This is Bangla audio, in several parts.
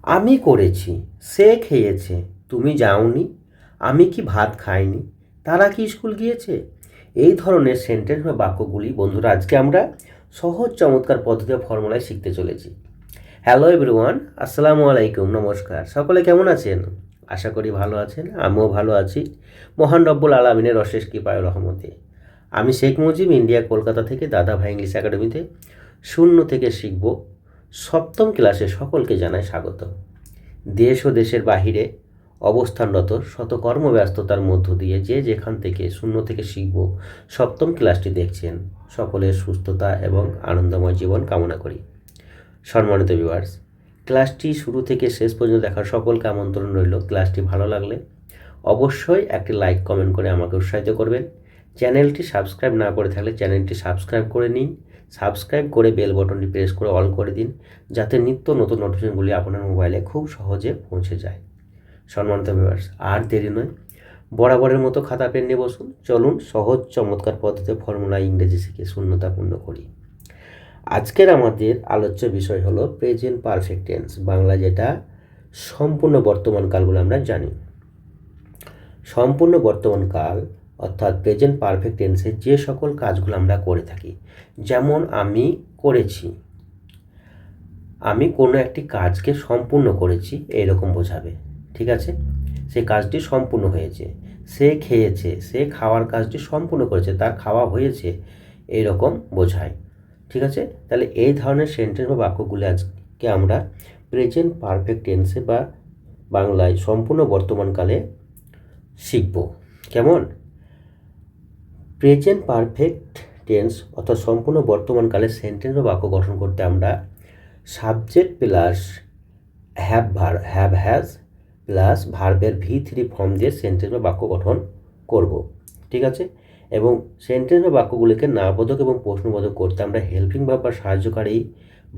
আমি করেছি, সে খেয়েছে, তুমি যাওনি, আমি কি ভাত খাইনি, তারা কি স্কুল গিয়েছে? এই ধরনের সেন্টেন্স বা বাক্যগুলি বন্ধুরা আজকে আমরা সহজ চমৎকার পদ্ধতি ফর্মুলায় শিখতে চলেছি। হ্যালো এভরিওয়ান, আসসালামু আলাইকুম, নমস্কার। সকলে কেমন আছেন? আশা করি ভালো আছেন, আমিও ভালো আছি মহান রব্বুল আলমিনের অশেষ কৃপায় রহমতে। আমি শেখ মুজিব, ইন্ডিয়া, কলকাতা থেকে দাদা ভাই ইংলিশ একাডেমিতে শূন্য থেকে শিখব সপ্তম ক্লাসে সকলকে জানাই স্বাগত। দেশ ও দেশের বাহিরে অবস্থানরত শত কর্মব্যস্ততার মধ্য দিয়ে যে যেখান থেকে শূন্য থেকে শিখব সপ্তম ক্লাসটি দেখছেন, সকলের সুস্থতা এবং আনন্দময় জীবন কামনা করি। সম্মানিত ভিউয়ার্স, ক্লাসটি শুরু থেকে শেষ পর্যন্ত দেখার সকলকে আমন্ত্রণ রইল। ক্লাসটি ভালো লাগলে অবশ্যই একটি লাইক কমেন্ট করে আমাকে উৎসাহিত করবেন। চ্যানেলটি সাবস্ক্রাইব না করে থাকলে চ্যানেলটি সাবস্ক্রাইব করে নিন। সাবস্ক্রাইব করে বেল বটনটি প্রেস করে অল করে দিন, যাতে নিত্য নতুন নোটিফিকেশনগুলি আপনার মোবাইলে খুব সহজে পৌঁছে যায়। সম্মানিত ভিউয়ার্স, আর দেরি নয়, বরাবরের মতো খাতা পেন নিয়ে বসুন। চলুন সহজ চমৎকার পদ্ধতিতে ফর্মুলা ইংরেজি শিখে শূন্যতাপূর্ণ করি। আজকের আমাদের আলোচ্য বিষয় হলো প্রেজেন্ট পারফেক্ট টেন্স, বাংলা যেটা সম্পূর্ণ বর্তমানকাল বলে আমরা জানি। সম্পূর্ণ বর্তমানকাল অর্থাৎ প্রেজেন্ট পারফেক্ট টেন্সে যে সকল কাজগুলো আমরা করে থাকি, যেমন আমি করেছি, আমি কোনো একটি কাজকে সম্পূর্ণ করেছি এইরকম বোঝাবে, ঠিক আছে? সেই কাজটি সম্পূর্ণ হয়েছে। সে খেয়েছে, সে খাওয়ার কাজটি সম্পূর্ণ করেছে, তার খাওয়া হয়েছে এইরকম বোঝায়, ঠিক আছে? তাহলে এই ধরনের সেন্টেন্স বা বাক্যগুলি আজকে আমরা প্রেজেন্ট পারফেক্ট টেন্সে বা বাংলায় সম্পূর্ণ বর্তমানকালে শিখব। কেমন? প্রেজেন্ট পারফেক্ট টেন্স অর্থাৎ সম্পূর্ণ বর্তমানকালে সেন্টেন্স বা বাক্য গঠন করতে আমরা subject plus have has plus ভার্বের V3 ফর্ম দিয়ে সেন্টেন্স বা বাক্য গঠন করব, ঠিক আছে? এবং সেন্টেন্স বা বাক্যগুলিকে নাবোধক এবং প্রশ্নবোধক করতে আমরা হেল্পিং ভার্ব বা সাহায্যকারী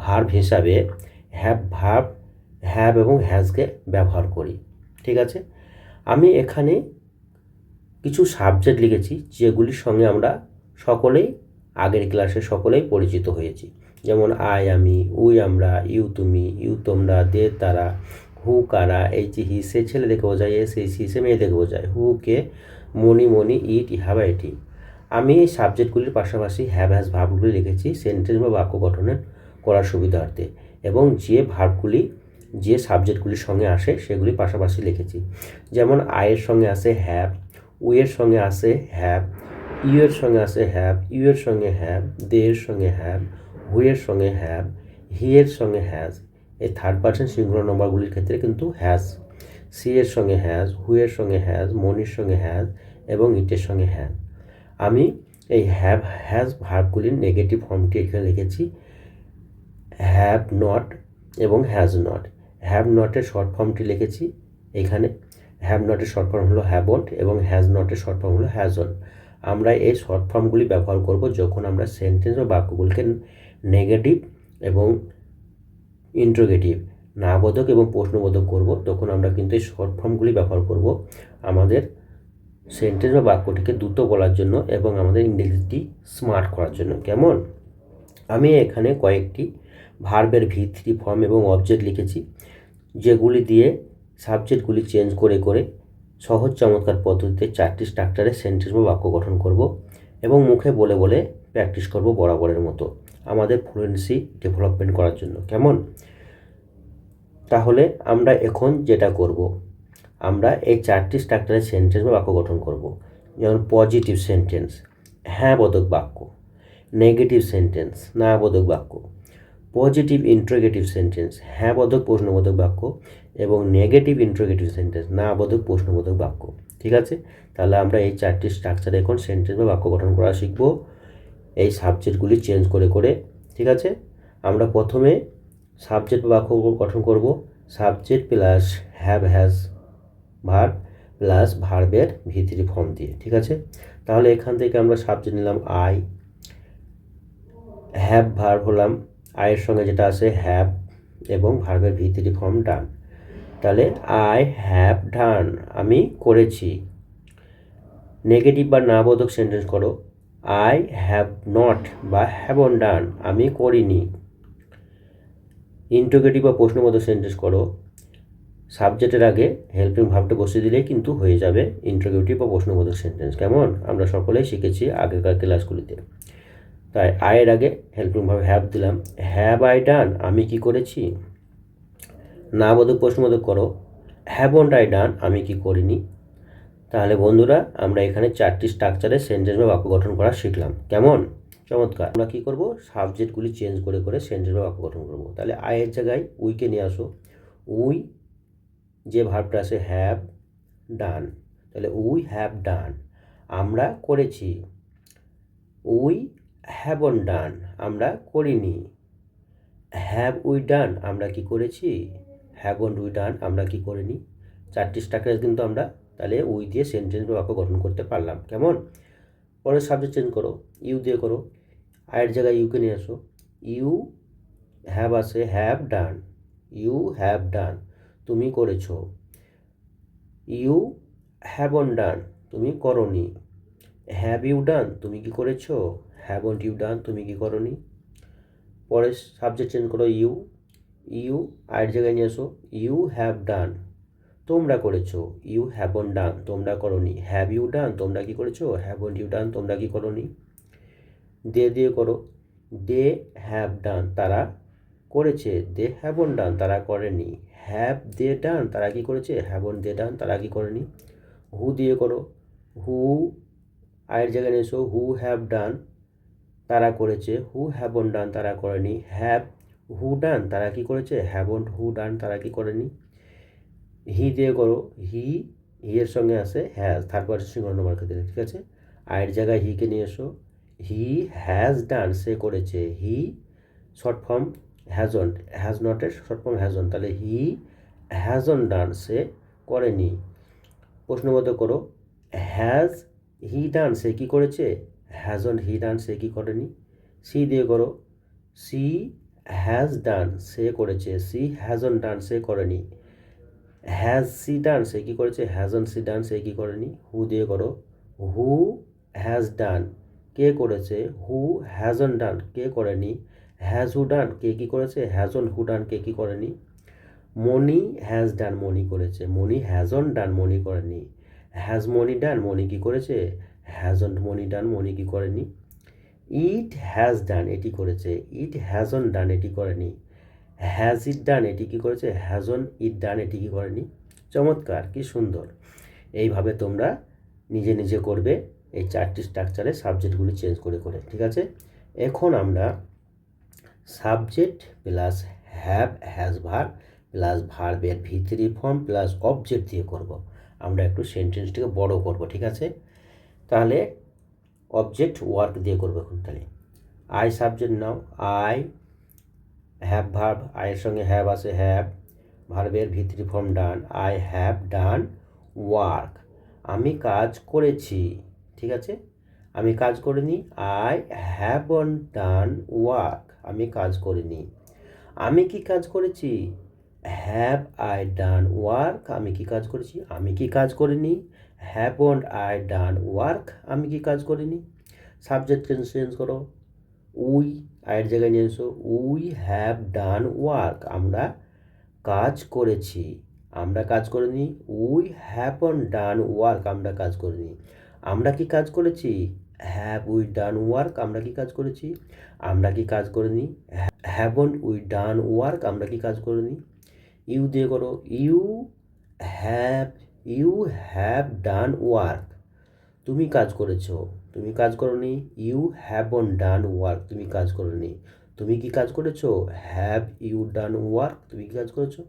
ভার্ব হিসাবে হ্যাভ এবং হ্যাজকে ব্যবহার করি, ঠিক আছে? আমি এখানে কিছু সাবজেক্ট লিখেছি যেগুলির সঙ্গে আমরা সকলেই আগের ক্লাসে সকলেই পরিচিত হয়েছি, যেমন আই আমি, উই আমরা, ইউ তুমি, ইউ তোমরা, দে তারা, হু কারা, এই যে হি সে ছেলে দেখে বোঝায়, এ সে সি সে মেয়ে দেখে বোঝায়, হু কে, মনি মনি, ইট ইহা বা এটি। আমি এই সাবজেক্টগুলির পাশাপাশি হ্যাভ হ্যাজ ভার্বগুলি লিখেছি সেন্টেন্স বা বাক্য গঠনের করার সুবিধার্থে, এবং যে ভার্বগুলি যে সাবজেক্টগুলির সঙ্গে আসে সেগুলি পাশাপাশি লিখেছি। যেমন আয়ের সঙ্গে আসে হ্যাভ, উয়ের সঙ্গে আসে হ্যাভ, ইউ এর সঙ্গে আসে হ্যাভ, ইউ এর সঙ্গে হ্যাভ, দে এর সঙ্গে হ্যাভ, হুয়ের সঙ্গে হ্যাভ, হি এর সঙ্গে হ্যাজ। এই থার্ড পারসন সিঙ্গুলার নম্বরগুলির ক্ষেত্রে কিন্তু হ্যাজ। সি এর সঙ্গে হ্যাজ, হুয়ের সঙ্গে হ্যাজ, মনির সঙ্গে হ্যাজ এবং ইটের সঙ্গে হ্যাজ। আমি এই হ্যাভ হ্যাজ ভার্বগুলির নেগেটিভ ফর্মটি এখানে লিখেছি, হ্যাভ নট এবং হ্যাজ নট। হ্যাভ নটের শর্ট ফর্মটি লিখেছি এখানে, হ্যাভ নটের শর্ট ফর্ম হলো হ্যাভন্ট এবং হ্যাজ নটের শর্ট ফর্ম হলো হ্যাজন। আমরা এই শর্ট ফর্মগুলি ব্যবহার করব যখন আমরা সেন্টেন্স বা বাক্যগুলিকে নেগেটিভ এবং ইন্ট্রোগেটিভ, নাবোধক এবং প্রশ্নবোধক করব, তখন আমরা কিন্তু এই শর্ট ফর্মগুলি ব্যবহার করব আমাদের সেন্টেন্স বা বাক্যটিকে দ্রুত বলার জন্য এবং আমাদের ইংরেজিটি স্মার্ট করার জন্য। কেমন? আমি এখানে কয়েকটি ভার্বের V3 ফর্ম এবং অবজেক্ট লিখেছি, যেগুলি দিয়ে সাবজেক্টগুলি চেঞ্জ করে করে সহজ চমৎকার পদ্ধতিতে 4টি স্ট্রাকচারে সেন্টেন্স বা বাক্য গঠন করব এবং মুখে বলে বলে প্র্যাকটিস করব বরাবরের মতো আমাদের ফ্লুয়েন্সি ডেভেলপমেন্ট করার জন্য। কেমন? তাহলে আমরা এখন যেটা করব, আমরা এই 4টি স্ট্রাকচারে সেন্টেন্স বা বাক্য গঠন করব। যেমন পজিটিভ সেন্টেন্স, হ্যাঁ বোধক বাক্য; নেগেটিভ সেন্টেন্স, না বোধক বাক্য; পজিটিভ ইন্ট্রোগেটিভ সেন্টেন্স, হ্যাঁ বোধক প্রশ্নবোধক বাক্য; এবং নেগেটিভ ইন্ট্রোগেটিভ সেন্টেন্স, না বোধক প্রশ্নবোধক বাক্য, ঠিক আছে? তাহলে আমরা এই 4টি স্ট্রাকচারে এখন সেন্টেন্স বা বাক্য গঠন করা শিখব এই সাবজেক্টগুলি চেঞ্জ করে করে, ঠিক আছে? আমরা প্রথমে সাবজেক্ট বা বাক্য গঠন করব subject plus have has verb plus ভার্বের V3 ফর্ম দিয়ে, ঠিক আছে? তাহলে এখান থেকে আমরা সাবজেক্ট নিলাম আই, হ্যাভ ভার্ব হলাম আয়ের সঙ্গে যেটা আছে হ্যাভ এবং ভার্বের V3 ফর্ম ডান। তাহলে আই হ্যাভ ডান, আমি করেছি। নেগেটিভ বা না বোধক সেন্টেন্স করো, আই হ্যাভ নট বা হ্যাভন ডান, আমি করিনি। ইন্ট্রোগেটিভ বা প্রশ্নবোধক সেন্টেন্স করো, সাবজেক্টের আগে হেল্পিং ভার্বটা বসিয়ে দিলেই কিন্তু হয়ে যাবে ইন্টারোগেটিভ বা প্রশ্নবোধক সেন্টেন্স। কেমন? আমরা সকলেই শিখেছি আগেকার ক্লাসগুলিতে। তাই আয়ের আগে হেল্পিং ভার্ব হ্যাভ দিলাম। হ্যাভ আই ডান, আমি কি করেছি। না বোধক প্রশ্নবোধক করো। হ্যাভন্ট আই ডান, আমি কি করিনি। তাহলে বন্ধুরা আমরা এখানে 4টি স্ট্রাকচারে সেন্টেন্স বা বাক্য গঠন করা শিখলাম। কেমন? চমৎকার। আমরা কী করবো? সাবজেক্টগুলি চেঞ্জ করে করে সেন্টেন্স বা বাক্য গঠন করবো। তাহলে আয়ের জায়গায় উইকে নিয়ে আসো। উই যে ভার্বটা আছে হ্যাভ ডান, তাহলে উই হ্যাভ ডান, আমরা করেছি। উই হ্যাভন ডান, আমরা করিনি। হ্যাভ উই ডান, আমরা কি করেছি। হ্যাভন উই ডান, আমরা কি করিনি। 4টি স্ট্রাকচার কিন্তু আমরা তাহলে উই দিয়ে সেন্টেন্স বা বাক্য গঠন করতে পারলাম। কেমন? পরের সাবজেক্ট চেঞ্জ করো, ইউ দিয়ে করো। আয়ের জায়গায় ইউকে নিয়ে আসো। ইউ হ্যাভ আছে have done, you have done, তুমি করেছো। ইউ হ্যাভন ডান, তুমি করনি। হ্যাভ ইউ ডান, তুমি কি করেছো। হ্যাভন্ট ইউ ডান, তুমি কি করনি। পরের সাবজেক্ট চেঞ্জ করো, ইউ। ইউ আয়ের জায়গায় নিয়ে আসো। ইউ হ্যাভ ডান, তোমরা করেছো। ইউ হ্যাভন ডান, তোমরা করনি। হ্যাভ ইউ ডান, তোমরা কি করেছো। হ্যাভন্ট ইউ ডান, তোমরা কি করনি। দে দিয়ে করো। দে হ্যাভ ডান, তারা করেছে। দে হ্যাভন ডান, তারা করেনি। হ্যাভ দে ডান, তারা কি করেছে। হ্যাভন দে ডান, তারা কি করেনি। হু দিয়ে করো। হু আয়ের জায়গায় নিয়ে এসো। হু হ্যাভ ডান, তারা করেছে। হু হ্যাভন ডান, তারা করেনি। হ্যাভ হু ডান, তারা কি করেছে। হ্যাভন্ট হু ডান, তারা কি করেনি। হি দিয়ে করো। হি এর সঙ্গে আছে হ্যাজ, থার্ড পারসন সিঙ্গুলার মার্কে দিলে, ঠিক আছে। আয়ের জায়গায় হিকে নিয়ে এসো। হি হ্যাজ ডান, সে করেছে। He short form hasn't, has নটের শর্ট ফর্ম হ্যাজন্ট, তাহলে হি হ্যাজন ডান, সে করেনি। প্রশ্নবোধক করো। হ্যাজ হি ডান, সে কি করেছে। হ্যাজন্ট হি ডান, সে কি করেনি। সি দিয়ে করো। সি হ্যাজ ডান, সে করেছে। সি হ্যাজন ডান, সে করেনি। হ্যাজ সি ডান, সে কি করেছে। হ্যাজন সি ডান, সে কি করেনি। হু দিয়ে করো। হু হ্যাজ ডান, কে করেছে। হু হ্যাজন ডান, কে করেনি। হ্যাজ হু ডান, কে কি করেছে। হ্যাজন হু ডান, কে কি করেনি। মনি হ্যাজ ডান, মনি করেছে। মনি হ্যাজন ডান, মনি করেনি। হ্যাজ মনি ডান, মনি কি করেছে। হ্যাজন্ট মনি ডান, মনি কি করেনি। ইট হ্যাজ ডান, এটি করেছে। ইট হ্যাজন ডান, এটি করেনি। হ্যাজ ইট ডান, এটি কি করেছে। হ্যাজন ইট ডান, এটি কি করেনি। চমৎকার, কি সুন্দর। এইভাবে তোমরা নিজে নিজে করবে এই 4টি স্ট্রাকচারে সাবজেক্টগুলি চেঞ্জ করে করে, ঠিক আছে। এখন আমরা subject plus have has verb plus ভার্বের ভিতরি ফর্ম প্লাস অবজেক্ট দিয়ে করব। আমরা একটু সেন্টেন্সটিকে বড় করব, ঠিক আছে। তাহলে অবজেক্ট ওয়ার্ক দিয়ে করবো এখন। তাহলে I subject now. I have verb, আয়ের সঙ্গে হ্যাভ আছে হ্যাভ, ভার্বের ভিতরি form done. I have done work, আমি কাজ করেছি, ঠিক আছে। আমি কাজ করিনি। আই হ্যাভন্ট ডান ওয়ার্ক, আমি কাজ করিনি। আমি কি কাজ করেছি। হ্যাভ আই ডান ওয়ার্ক, আমি কি কাজ করেছি। আমি কি কাজ করিনি। হ্যাভন্ট আই ডান ওয়ার্ক, আমি কি কাজ করিনি। সাবজেক্ট চেঞ্জ করো। উই আয়ের জায়গায় নিয়ে এসো। উই হ্যাভ ডান ওয়ার্ক, আমরা কাজ করেছি। আমরা কাজ করিনি। উই হ্যাভন ডান ওয়ার্ক, আমরা কাজ করিনি। আমরা কি কাজ করেছি। হ্যাভ উই ডান ওয়ার্ক, আমরা কি কাজ করেছি। আমরা কি কাজ করিনি। হ্যাভন্ট উই ডান ওয়ার্ক, আমরা কি কাজ করিনি। ইউ দিয়ে করো। ইউ হ্যাভ ডান ওয়ার্ক, তুমি কাজ করেছো। তুমি কাজ করোনি। ইউ হ্যাভন ডান ওয়ার্ক, তুমি কাজ করোনি। তুমি কি কাজ করেছো। হ্যাভ ইউ ডান ওয়ার্ক, তুমি কি কাজ করেছো।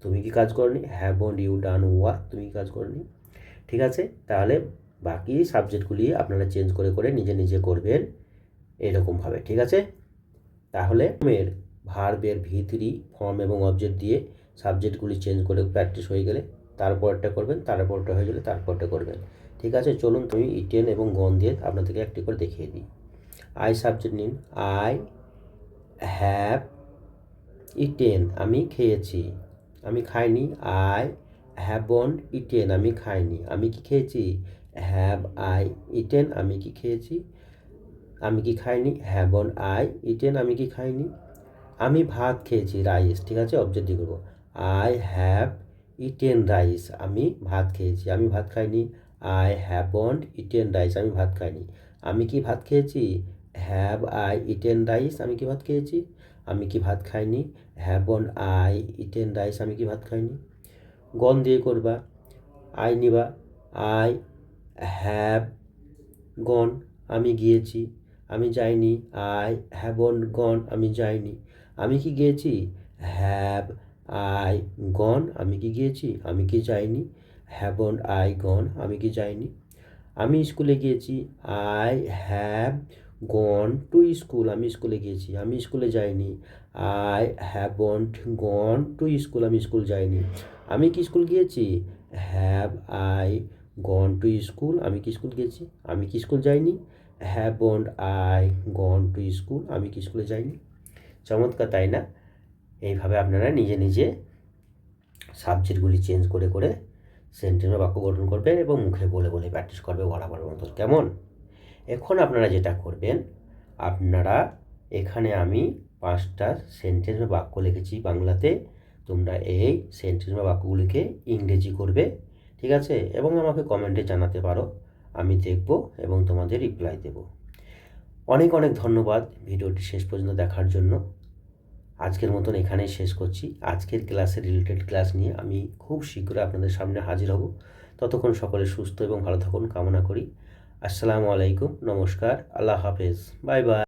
তুমি কি কাজ করনি। হ্যাভন ইউ ডান ওয়ার্ক, তুমি কি কাজ করনি। ঠিক আছে। তাহলে বাকি সাবজেক্টগুলি আপনারা চেঞ্জ করে করে নিজে নিজে করবেন এরকমভাবে, ঠিক আছে। তাহলে ভার্বের ভিতরি ফর্ম এবং অবজেক্ট দিয়ে সাবজেক্টগুলি চেঞ্জ করে প্র্যাকটিস হয়ে গেলে তারপরটা করবেন, তারপরটা হয়ে গেলে তারপরটা করবেন, ঠিক আছে। চলুন তুমি ইটেন এবং গন দিয়ে আপনাদেরকে একটি করে দেখিয়ে দিই। আই সাবজেক্ট নিন। আই হ্যাভ ইটেন, আমি খেয়েছি। আমি খাইনি। আই হ্যাভন্ট ইটেন, আমি খাইনি। আমি কি খেয়েছি। হ্যাভ আই ইটেন, আমি কি খেয়েছি। আমি কি খাইনি। হ্যাভন্ট আই ইটেন, আমি কি খাইনি। আমি ভাত খেয়েছি, রাইস, ঠিক আছে। অবজেক্ট দিয়ে করবো। আই হ্যাভ ইটেন রাইস, আমি ভাত খেয়েছি। আমি ভাত খাইনি। আই হ্যাভন্ট ইটেন রাইস, আমি ভাত খাইনি। আমি কি ভাত খেয়েছি? হ্যাভ আই ইটেন রাইস, আমি কি ভাত খেয়েছি? আমি কি ভাত খাইনি? হ্যাভন্ট আই ইটেন রাইস, আমি কি ভাত খাইনি? গন দিয়ে করবা, আই নিবা। আই হ্যাভ গন, আমি গিয়েছি। আমি যাইনি। আই হ্যাভন্ট গন, আমি যাইনি। আমি কি গিয়েছি? হ্যাভ আই গন, আমি কি গিয়েছি? আমি কি যাইনি? হ্যাভন্ট আই গন, আমি কি যাইনি? আমি স্কুলে গিয়েছি। I have gone to school, আমি স্কুলে গিয়েছি। আমি স্কুলে যাইনি। I haven't gone to school, আমি স্কুল যাইনি। আমি কি স্কুল গিয়েছি? Have I gone to school, আমি কি স্কুল গিয়েছি? আমি কি স্কুল যাইনি? Haven't I gone to school, আমি কি স্কুলে যাইনি? চমৎকার, তাই না? এইভাবে আপনারা নিজে নিজে সাবজেক্টগুলি চেঞ্জ করে করে সেন্টেন্স বা বাক্য গঠন করবেন এবং মুখে বলে বলে প্র্যাকটিস করবে বরাবর মতন। কেমন? এখন আপনারা যেটা করবেন, আপনারা এখানে আমি 5টা সেন্টেন্স বা বাক্য লিখেছি বাংলাতে, তোমরা এই সেন্টেন্স বা বাক্যগুলিকে ইংরেজি করবে, ঠিক আছে? এবং আমাকে কমেন্টে জানাতে পারো, আমি দেখব এবং তোমাদের রিপ্লাই দেব। অনেক অনেক ধন্যবাদ ভিডিওটি শেষ পর্যন্ত দেখার জন্য। আজকের মতন এখানেই শেষ করছি। আজকের ক্লাসের রিলেটেড ক্লাস নিয়ে আমি খুব শীঘ্রই আপনাদের সামনে হাজির হব। ততক্ষণ সকলে সুস্থ এবং ভালো থাকুন কামনা করি। আসসালামু আলাইকুম, নমস্কার, আল্লাহ হাফেজ, বাই বাই।